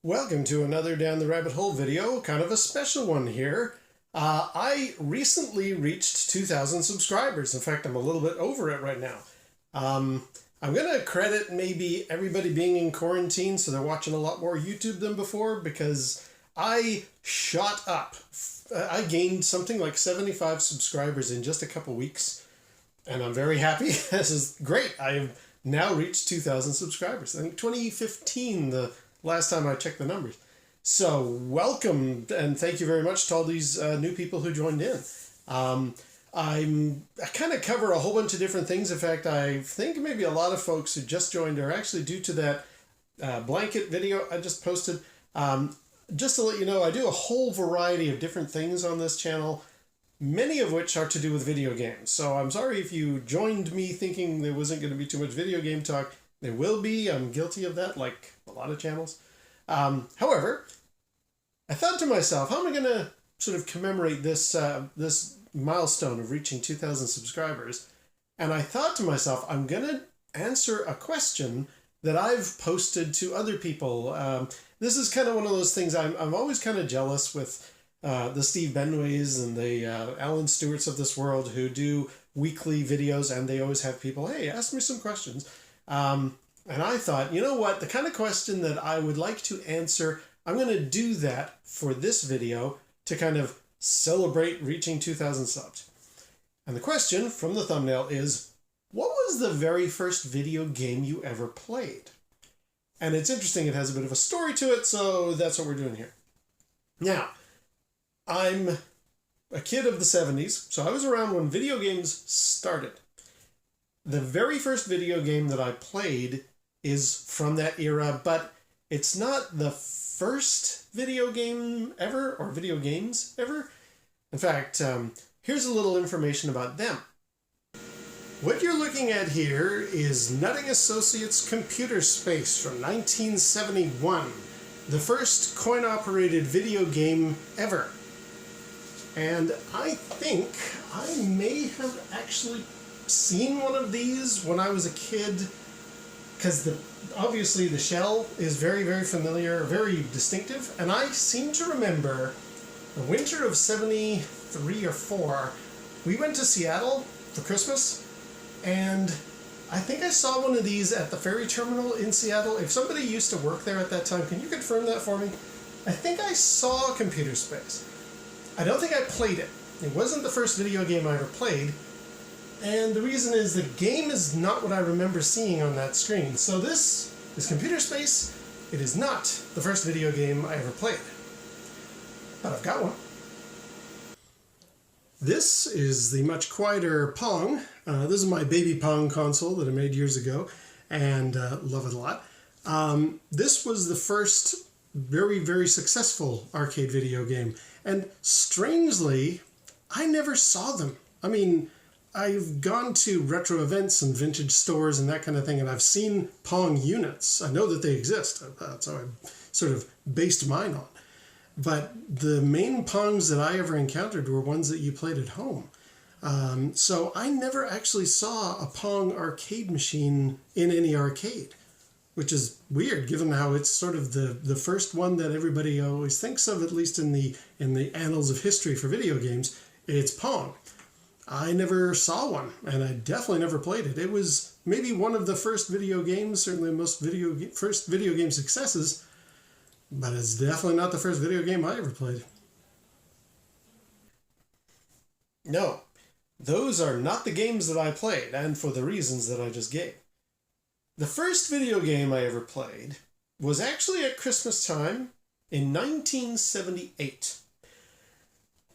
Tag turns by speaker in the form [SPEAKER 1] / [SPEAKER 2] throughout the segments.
[SPEAKER 1] Welcome to another Down the Rabbit Hole video, kind of a special one here. I recently reached 2,000 subscribers. In fact, I'm a little bit over it right now. I'm going to credit maybe everybody being in quarantine, so they're watching a lot more YouTube than before, because I shot up. I gained something like 75 subscribers in just a couple weeks, and I'm very happy. This is great. I have now reached 2,000 subscribers. I think 2015, the last time I checked the numbers. So welcome and thank you very much to all these new people who joined in. I kind of cover a whole bunch of different things. In fact, I think maybe a lot of folks who just joined are actually due to that blanket video I just posted. Just to let you know, I do a whole variety of different things on this channel, many of which are to do with video games. So I'm sorry if you joined me thinking there wasn't going to be too much video game talk. There will be. I'm guilty of that, like a lot of channels. However, I thought to myself, how am I going to sort of commemorate this this milestone of reaching 2,000 subscribers? And I thought to myself, I'm going to answer a question that I've posted to other people. This is kind of one of those things I'm always kind of jealous with the Steve Benways and the Alan Stewarts of this world who do weekly videos, and they always have people, hey, ask me some questions. And I thought, you know what, the kind of question that I would like to answer, I'm going to do that for this video to kind of celebrate reaching 2,000 subs. And the question from the thumbnail is, what was the very first video game you ever played? And it's interesting, it has a bit of a story to it, so that's what we're doing here. Now, I'm a kid of the 70s, so I was around when video games started. The very first video game that I played is from that era, but it's not the first video game ever, or video games ever. In fact, here's a little information about them. What you're looking at here is Nutting Associates Computer Space from 1971, the first coin-operated video game ever. And I think I may have actually seen one of these when I was a kid, because obviously the shell is very, very familiar, very distinctive, and I seem to remember the winter of 73 or 4, we went to Seattle for Christmas, and I think I saw one of these at the ferry terminal in Seattle. If somebody used to work there at that time, can you confirm that for me? I think I saw Computer Space. I don't think I played it. It wasn't the first video game I ever played. And the reason is the game is not what I remember seeing on that screen. So this is Computer Space. It is not the first video game I ever played. But I've got one. This is the much quieter Pong. This is my baby Pong console that I made years ago, and love it a lot. This was the first very, very successful arcade video game. And strangely, I never saw them. I mean, I've gone to retro events and vintage stores and that kind of thing, and I've seen Pong units. I know that they exist. That's how I sort of based mine on. But the main Pongs that I ever encountered were ones that you played at home. So I never actually saw a Pong arcade machine in any arcade, which is weird given how it's sort of the first one that everybody always thinks of, at least in the annals of history for video games. It's Pong. I never saw one, and I definitely never played it. It was maybe one of the first video games, certainly most first video game successes, but it's definitely not the first video game I ever played. No, those are not the games that I played, and for the reasons that I just gave. The first video game I ever played was actually at Christmas time in 1978.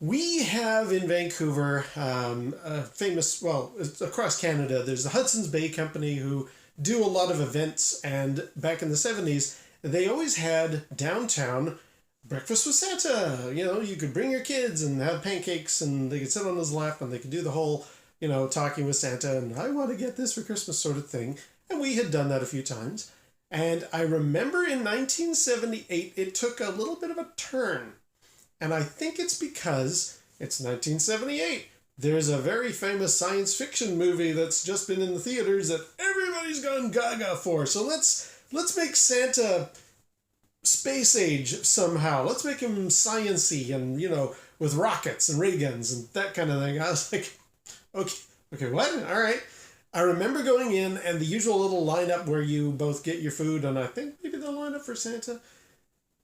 [SPEAKER 1] We have in Vancouver a famous, well, across Canada, there's the Hudson's Bay Company who do a lot of events, and back in the 70s, they always had downtown breakfast with Santa. You know, you could bring your kids and have pancakes, and they could sit on his lap, and they could do the whole, you know, talking with Santa, and I want to get this for Christmas sort of thing. And we had done that a few times. And I remember in 1978, it took a little bit of a turn. And I think it's because it's 1978. There's a very famous science fiction movie that's just been in the theaters that everybody's gone gaga for. So let's make Santa space age somehow. Let's make him science-y and, with rockets and ray guns and that kind of thing. I was like, okay, what? All right. I remember going in and the usual little lineup where you both get your food, and I think maybe they'll line up for Santa.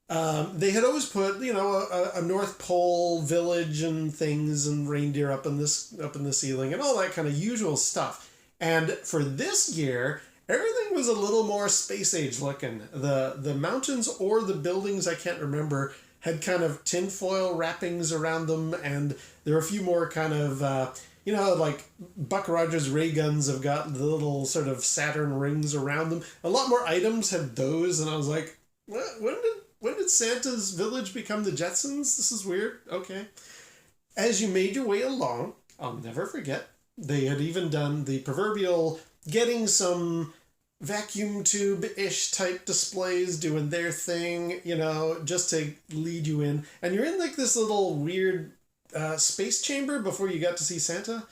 [SPEAKER 1] They had always put, a North Pole village and things and reindeer up in the ceiling and all that kind of usual stuff. And for this year, everything was a little more space age looking. The mountains or the buildings, I can't remember, had kind of tinfoil wrappings around them, and there were a few more kind of, like Buck Rogers ray guns have got the little sort of Saturn rings around them. A lot more items had those, and I was like, what? When did Santa's village become the Jetsons? This is weird. Okay. As you made your way along, I'll never forget, they had even done the proverbial getting some vacuum tube-ish type displays doing their thing, just to lead you in. And you're in like this little weird space chamber before you got to see Santa,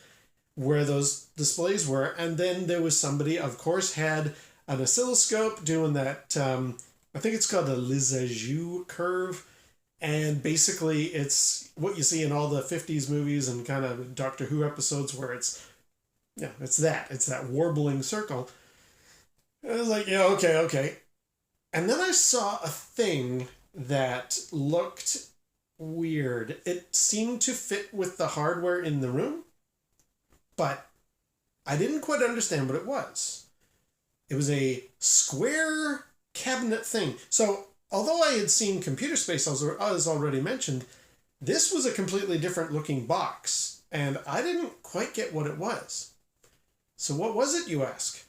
[SPEAKER 1] where those displays were. And then there was somebody, of course, had an oscilloscope doing that, I think it's called a Lissajous curve. And basically it's what you see in all the 50s movies and kind of Doctor Who episodes where it's that warbling circle. I was like, yeah, okay. And then I saw a thing that looked weird. It seemed to fit with the hardware in the room, but I didn't quite understand what it was. It was a square cabinet thing. So, although I had seen Computer Space, as already mentioned, this was a completely different looking box, and I didn't quite get what it was. So what was it, you ask?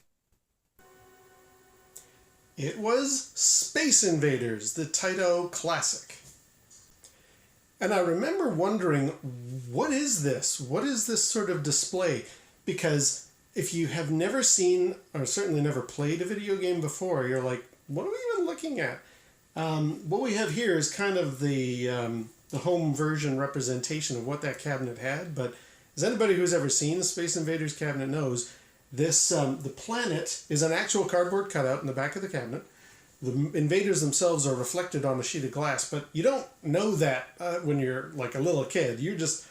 [SPEAKER 1] It was Space Invaders, the Taito Classic. And I remember wondering, what is this? What is this sort of display? Because if you have never seen, or certainly never played a video game before, you're like, what are we even looking at? What we have here is kind of the home version representation of what that cabinet had, but as anybody who's ever seen the Space Invaders cabinet knows, this the planet is an actual cardboard cutout in the back of the cabinet. The invaders themselves are reflected on a sheet of glass, but you don't know that when you're like a little kid. You're just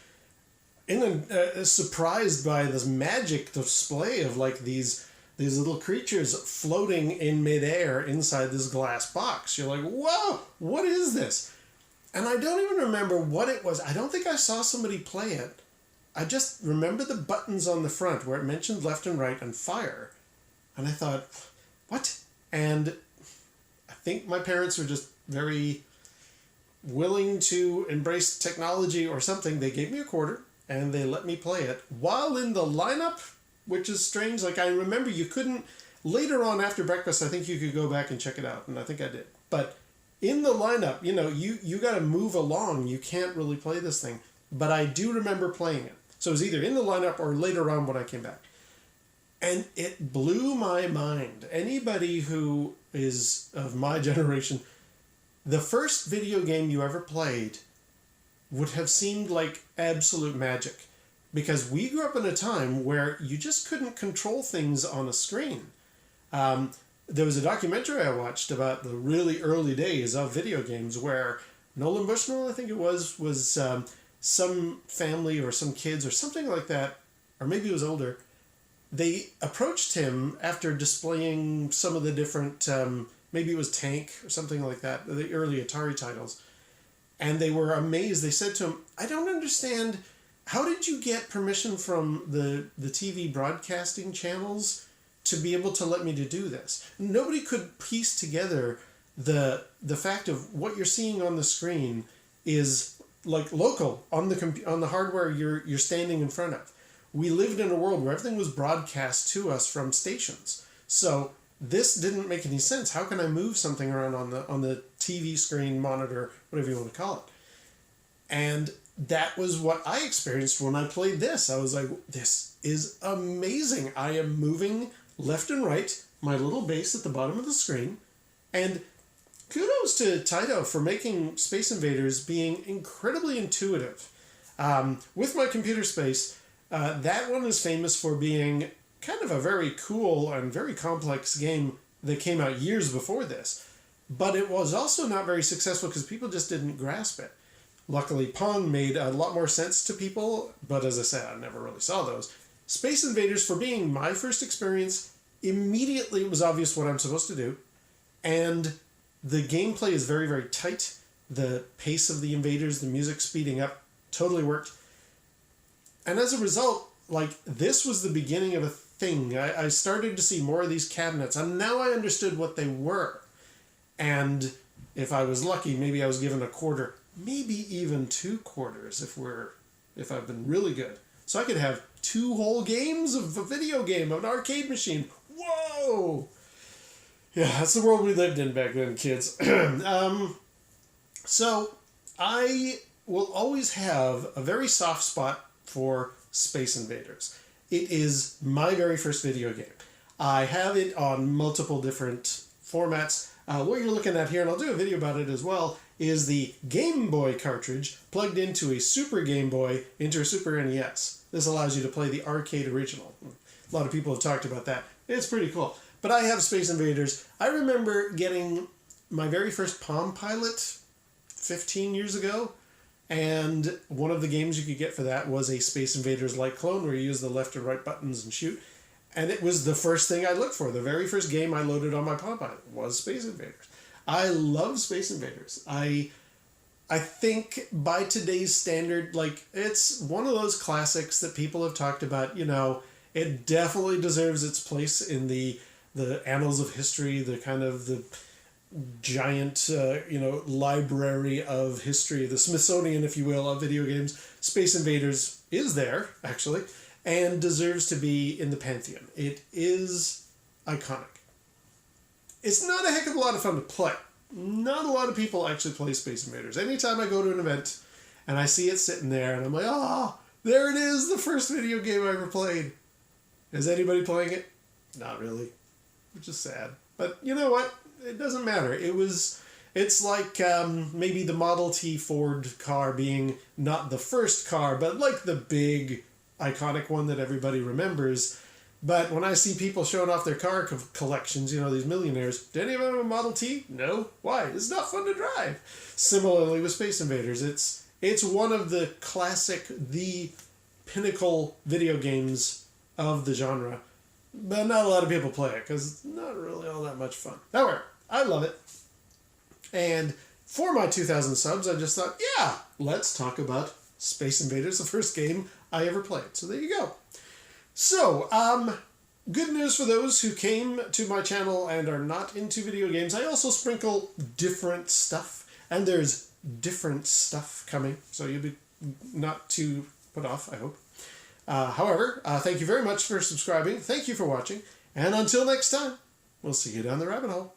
[SPEAKER 1] surprised by this magic display of like these little creatures floating in midair inside this glass box. You're like, whoa, what is this? And I don't even remember what it was. I don't think I saw somebody play it. I just remember the buttons on the front where it mentioned left and right and fire. And I thought, what? And I think my parents were just very willing to embrace technology or something. They gave me a quarter and they let me play it while in the lineup, which is strange. Like, I remember you couldn't, later on after breakfast, I think you could go back and check it out, and I think I did. But in the lineup, you got to move along. You can't really play this thing. But I do remember playing it. So it was either in the lineup or later on when I came back. And it blew my mind. Anybody who is of my generation, the first video game you ever played would have seemed like absolute magic. Because we grew up in a time where you just couldn't control things on a screen. There was a documentary I watched about the really early days of video games where Nolan Bushnell, I think it was some family or some kids or something like that, or maybe it was older, they approached him after displaying some of the different, maybe it was Tank or something like that, the early Atari titles, and they were amazed. They said to him, I don't understand, how did you get permission from the TV broadcasting channels to be able to let me to do this? Nobody could piece together the fact of what you're seeing on the screen is like local on the hardware you're standing in front of. We lived in a world where everything was broadcast to us from stations. So this didn't make any sense. How can I move something around on the TV screen, monitor, whatever you want to call it? And that was what I experienced when I played this. I was like, this is amazing. I am moving left and right, my little base at the bottom of the screen, and kudos to Taito for making Space Invaders being incredibly intuitive. With my Computer Space, that one is famous for being kind of a very cool and very complex game that came out years before this. but it was also not very successful because people just didn't grasp it. Luckily, Pong made a lot more sense to people, but as I said, I never really saw those. Space Invaders, for being my first experience, immediately it was obvious what I'm supposed to do, and the gameplay is very, very tight. The pace of the invaders, the music speeding up, totally worked. And as a result, like, this was the beginning of a thing. I started to see more of these cabinets, and now I understood what they were. And if I was lucky, maybe I was given a quarter, maybe even 2 quarters if I've been really good. So I could have 2 whole games of a video game, of an arcade machine. Whoa! Yeah, that's the world we lived in back then, kids. So I will always have a very soft spot for Space Invaders. It is my very first video game. I have it on multiple different formats. What you're looking at here, and I'll do a video about it as well, is the Game Boy cartridge plugged into a Super Game Boy into a Super NES. This allows you to play the arcade original. A lot of people have talked about that. It's pretty cool. But I have Space Invaders. I remember getting my very first Palm Pilot 15 years ago, and one of the games you could get for that was a Space Invaders-like clone where you use the left and right buttons and shoot. And it was the first thing I looked for. The very first game I loaded on my Palm Pilot was Space Invaders. I love Space Invaders. I think by today's standard, like, it's one of those classics that people have talked about, you know, it definitely deserves its place in the annals of history, the kind of the giant, library of history, the Smithsonian, if you will, of video games. Space Invaders is there, actually, and deserves to be in the pantheon. It is iconic. It's not a heck of a lot of fun to play. Not a lot of people actually play Space Invaders. Anytime I go to an event and I see it sitting there and I'm like, there it is, the first video game I ever played. Is anybody playing it? Not really, which is sad. But you know what? It doesn't matter. It's like maybe the Model T Ford car being not the first car, but like the big iconic one that everybody remembers. But when I see people showing off their car collections, these millionaires, do any of them have a Model T? No. Why? It's not fun to drive. Similarly with Space Invaders, it's one of the classic, the pinnacle video games of the genre. But not a lot of people play it because it's not really all that much fun. However, I love it. And for my 2,000 subs, I just thought, yeah, let's talk about Space Invaders, the first game I ever played. So there you go. So, good news for those who came to my channel and are not into video games. I also sprinkle different stuff, and there's different stuff coming, so you'll be not too put off, I hope. However, thank you very much for subscribing. Thank you for watching, and until next time, we'll see you down the rabbit hole.